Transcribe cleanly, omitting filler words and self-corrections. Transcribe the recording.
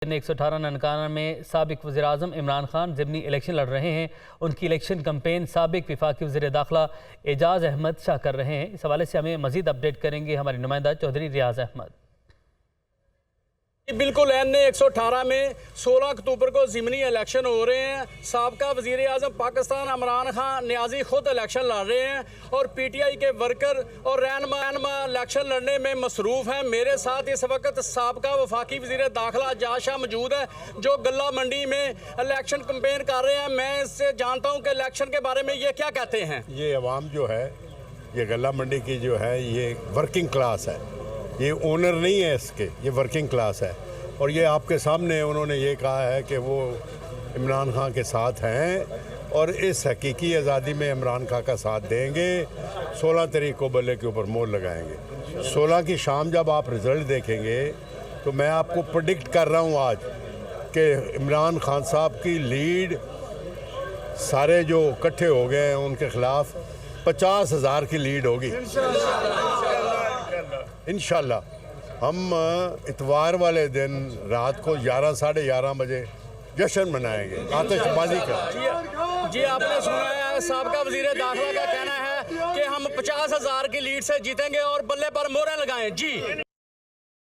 118 ननकाना में साबिक वज़ीर-ए-आज़म इमरान खान ज़िमनी इलेक्शन लड़ रहे हैं। उनकी इलेक्शन कैंपेन साबिक वफाकी वज़ीर दाखिला एजाज अहमद शाह कर रहे हैं। इस हवाले से हमें मज़ीद अपडेट करेंगे हमारे नुमाइंदा चौधरी रियाज अहमद। बिल्कुल एन 118 में 16 अक्टूबर को ज़िमनी इलेक्शन हो रहे हैं। साबका वज़ीर आज़म पाकिस्तान इमरान खान न्याजी खुद इलेक्शन लड़ रहे हैं और PTI के वर्कर और रहनुमा इलेक्शन लड़ने में मसरूफ़ हैं। मेरे साथ इस वक्त साबका वफाकी वज़ीर दाखिला एजाज शाह मौजूद है जो गल्ला मंडी में इलेक्शन कैंपेन कर रहे हैं। मैं इससे जानता हूँ कि इलेक्शन के बारे में ये क्या कहते हैं। ये अवाम जो है, ये गल्ला मंडी की जो है, ये वर्किंग क्लास है, ये ओनर नहीं है इसके, ये वर्किंग क्लास है। और ये आपके सामने उन्होंने ये कहा है कि वो इमरान खान के साथ हैं और इस हकीकी आज़ादी में इमरान खान का साथ देंगे। 16 तारीख को बल्ले के ऊपर मोहर लगाएंगे। 16 की शाम जब आप रिज़ल्ट देखेंगे तो मैं आपको प्रेडिक्ट कर रहा हूँ आज कि इमरान खान साहब की लीड सारे जो इकट्ठे हो गए हैं उनके ख़िलाफ़ 50,000 की लीड होगी इंशाल्लाह। हम इतवार वाले दिन रात को 11 साढ़े 11 बजे जश्न मनाएंगे आतिशबाजी का। जी आपने सुना है साबका वज़ीर दाखिला का कहना है कि हम 50,000 की लीड से जीतेंगे और बल्ले पर मोहरें लगाएं। जी